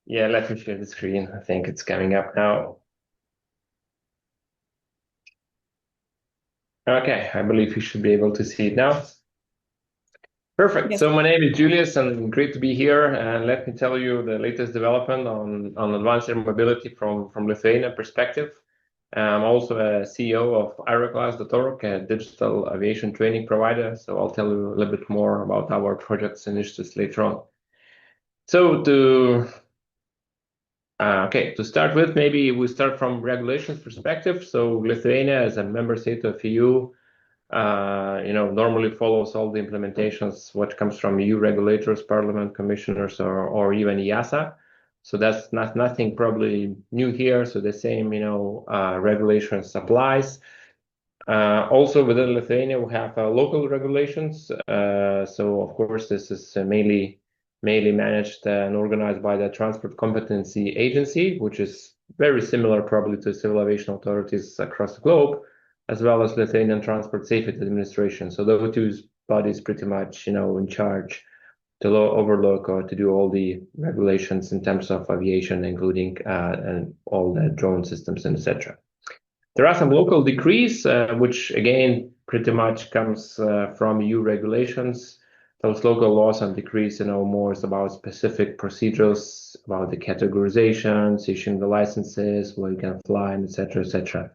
Yeah, let me share the screen. I think it's coming up now. Okay, I believe you should be able to see it now. Perfect. Yes. So my name is Julius, and great to be here. And let me tell you the latest development on advanced air mobility from Lithuania perspective. I'm also a CEO of Aeroclass.org, a digital aviation training provider. So I'll tell you a little bit more about our projects and initiatives later on. So to start with, maybe we start from regulations perspective. So Lithuania, as a member state of EU, normally follows all the implementations what comes from EU regulators, parliament, commissioners, or even EASA. So that's nothing probably new here. So the same, regulations applies. Also within Lithuania, we have local regulations. So of course, this is mainly managed and organized by the Transport Competency Agency, which is very similar probably to civil aviation authorities across the globe, as well as Lithuanian Transport Safety Administration. So those two bodies pretty much, in charge to overlook or to do all the regulations in terms of aviation, including and all the drone systems and etc. There are some local decrees, which again pretty much comes from EU regulations. Those local laws and decrees, more is about specific procedures, about the categorizations, issuing the licenses, where you can fly, and etc., etc.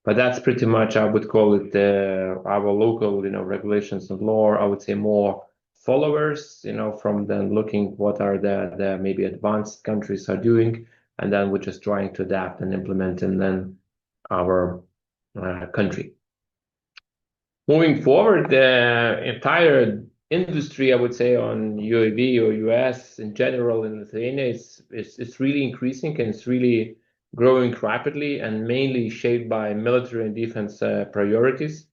But that's pretty much, I would call it, our local, regulations and law. I would say more followers, from then looking what are the maybe advanced countries are doing, and then we're just trying to adapt and implement, and then our country. Moving forward, the entire industry, I would say, on UAV or US in general in Lithuania is really increasing, and it's really growing rapidly and mainly shaped by military and defense priorities.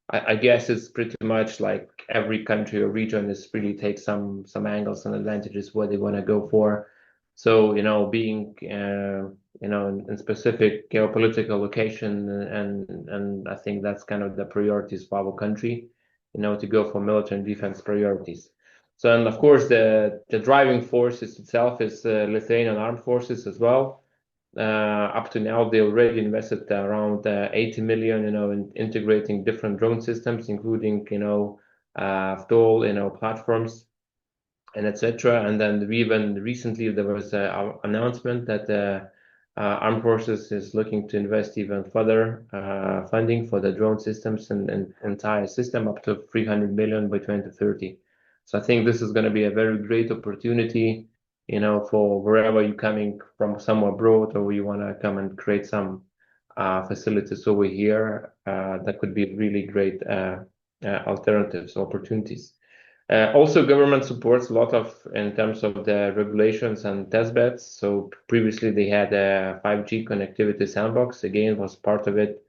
I guess it's pretty much like every country or region is really take some angles and advantages where they want to go for. So, being in specific geopolitical location, and I think that's kind of the priorities for our country, to go for military and defense priorities. So, and of course, the driving forces itself is Lithuanian armed forces as well. Up to now, they already invested around 80 million, in integrating different drone systems, including, VTOL, platforms and etc. And then even recently there was an announcement that the Armed Forces is looking to invest even further funding for the drone systems and entire system up to 300 million by 2030. So I think this is going to be a very great opportunity, for wherever you're coming from, somewhere abroad, or you want to come and create some facilities over here. That could be really great alternatives, opportunities. Also, government supports a lot of in terms of the regulations and test beds. So previously they had a 5G connectivity sandbox. Again, was part of it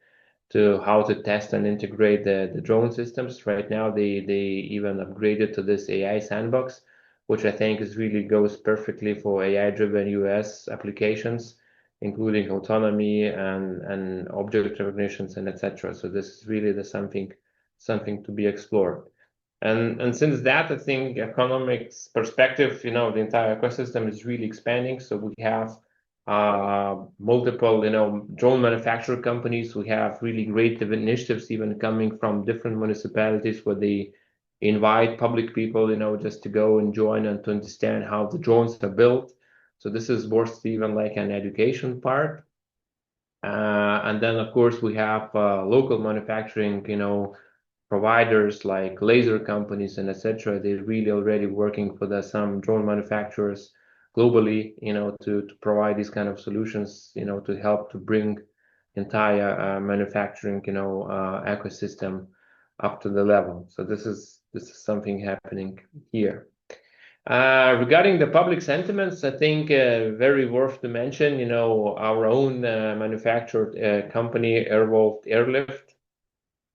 to how to test and integrate the drone systems. Right now, they even upgraded to this AI sandbox, which I think is really goes perfectly for AI-driven US applications, including autonomy and object recognitions and etc. So this is really the something to be explored. And since that, I think economics perspective, the entire ecosystem is really expanding. So we have multiple, drone manufacturer companies. We have really great initiatives even coming from different municipalities where they invite public people, just to go and join and to understand how the drones are built. So this is worth even like an education part. And then, of course, we have local manufacturing, providers like laser companies and etc. They're really already working for some drone manufacturers globally, to provide these kind of solutions, to help to bring entire manufacturing, ecosystem up to the level. So this is something happening here. Regarding the public sentiments, I think very worth to mention, our own manufactured company, Airwolf Airlift.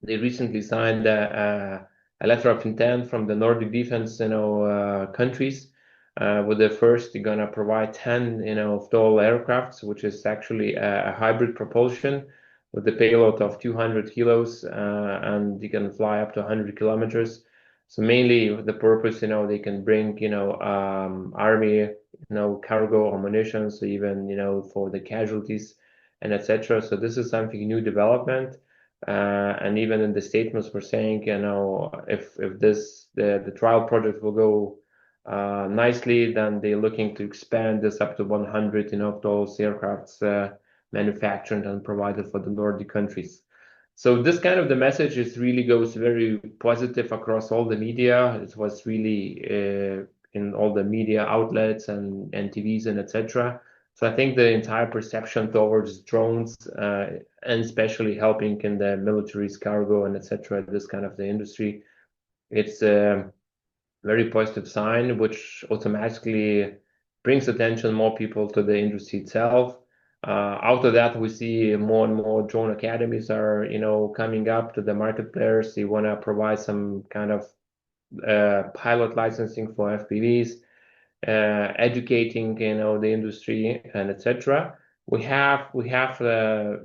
They recently signed a letter of intent from the Nordic defense, countries. With the first, they're gonna provide 10, VTOL aircrafts, which is actually a hybrid propulsion with the payload of 200 kilos, and you can fly up to 100 kilometers. So mainly the purpose, they can bring, army, cargo ammunition, so even for the casualties and etc. So this is something new development, and even in the statements we're saying, if the trial project will go nicely, then they're looking to expand this up to 100 of those aircrafts manufactured and provided for the Nordic countries. So this kind of the message is really goes very positive across all the media. It was really in all the media outlets and TVs and etc. So I think the entire perception towards drones and especially helping in the military's cargo and etc. This kind of the industry, it's a very positive sign, which automatically brings attention more people to the industry itself. Out of that, we see more and more drone academies are, coming up to the market players. They want to provide some kind of pilot licensing for FPVs, educating, the industry and etc. We have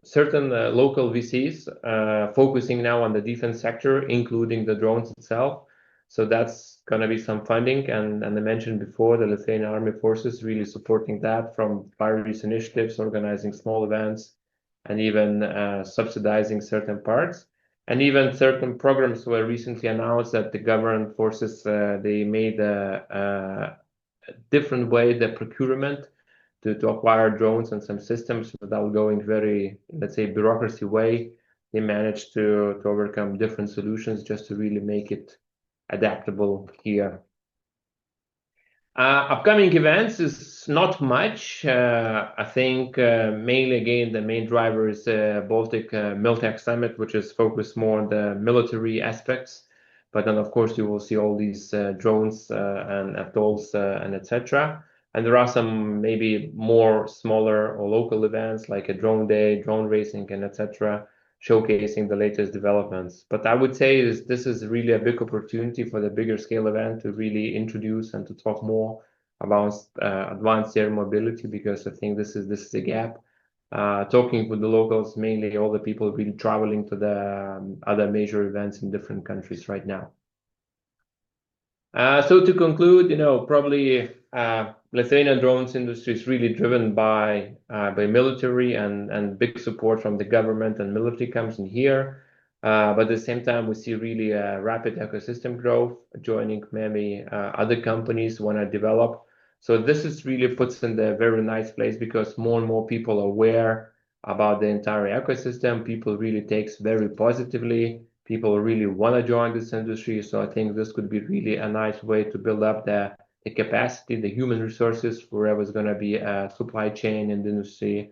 certain local VCs focusing now on the defense sector, including the drones itself. So that's going to be some funding, and I mentioned before, the Lithuanian Army Forces really supporting that from various initiatives, organizing small events, and even subsidizing certain parts. And even certain programs were recently announced that the government forces they made a different way the procurement to acquire drones and some systems without going very, let's say, bureaucracy way. They managed to overcome different solutions just to really make it adaptable here. Upcoming events is not much. I think mainly, again, the main driver is Baltic Miltech Summit, which is focused more on the military aspects. But then, of course, you will see all these drones and atolls and etc. And there are some maybe more smaller or local events like a drone day, drone racing, and etc., showcasing the latest developments. But I would say this is really a big opportunity for the bigger scale event to really introduce and to talk more about advanced air mobility, because I think this is a gap. Talking with the locals, mainly all the people really traveling to the other major events in different countries right now. So to conclude, probably Lithuanian drones industry is really driven by military and big support from the government and military comes in here. But at the same time, we see really a rapid ecosystem growth, joining many other companies want to develop. So this is really puts in the very nice place, because more and more people are aware about the entire ecosystem. People really takes very positively. People really want to join this industry. So I think this could be really a nice way to build up the capacity, the human resources, wherever it's going to be a supply chain in the industry,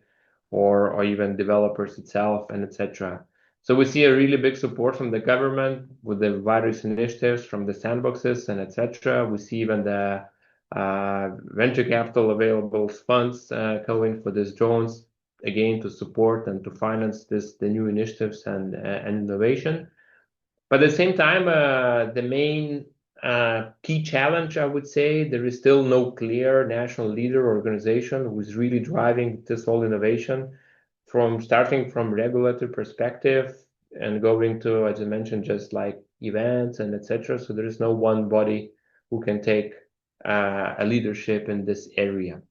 or even developers itself and etc. So we see a really big support from the government with the various initiatives from the sandboxes and etc. We see even the venture capital available funds going for these drones, again, to support and to finance the new initiatives and innovation. But at the same time, the main key challenge, I would say, there is still no clear national leader or organization who is really driving this whole innovation, from starting from regulatory perspective and going to, as I mentioned, just like events and etc. So there is no one body who can take a leadership in this area.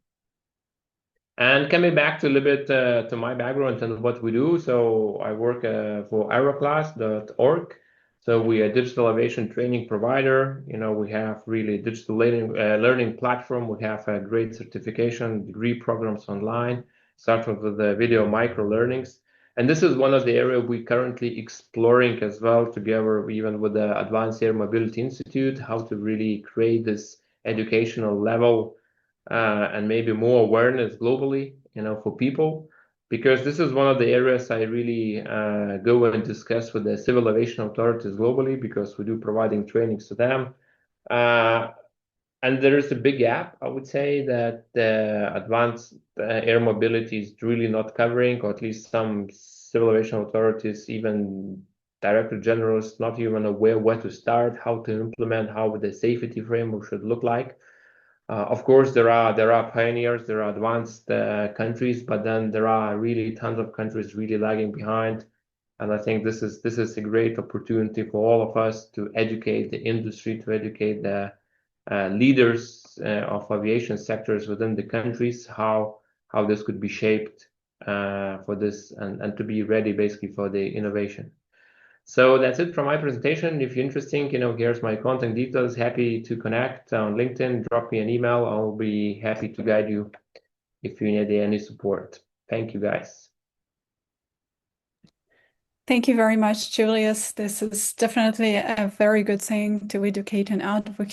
And coming back to a little bit to my background and what we do, so I work for aeroclass.org. So we are a digital aviation training provider. We have really digital learning platform. We have a great certification degree programs online, starting with the video micro learnings. And this is one of the areas we currently exploring as well, together even with the Advanced Air Mobility Institute, how to really create this educational level and maybe more awareness globally, for people, because this is one of the areas I really go and discuss with the civil aviation authorities globally, because we do providing trainings to them. And there is a big gap, I would say, that the advanced air mobility is really not covering, or at least some civil aviation authorities, even director generals, not even aware where to start, how to implement, how the safety framework should look like. Of course, there are pioneers, there are advanced countries, but then there are really tons of countries really lagging behind. And I think this is a great opportunity for all of us to educate the industry, to educate the leaders of aviation sectors within the countries, how this could be shaped for this and to be ready basically for the innovation. So that's it from my presentation. If you're interested, here's my contact details. Happy to connect on LinkedIn. Drop me an email. I'll be happy to guide you if you need any support. Thank you, guys. Thank you very much, Julius. This is definitely a very good thing to educate and advocate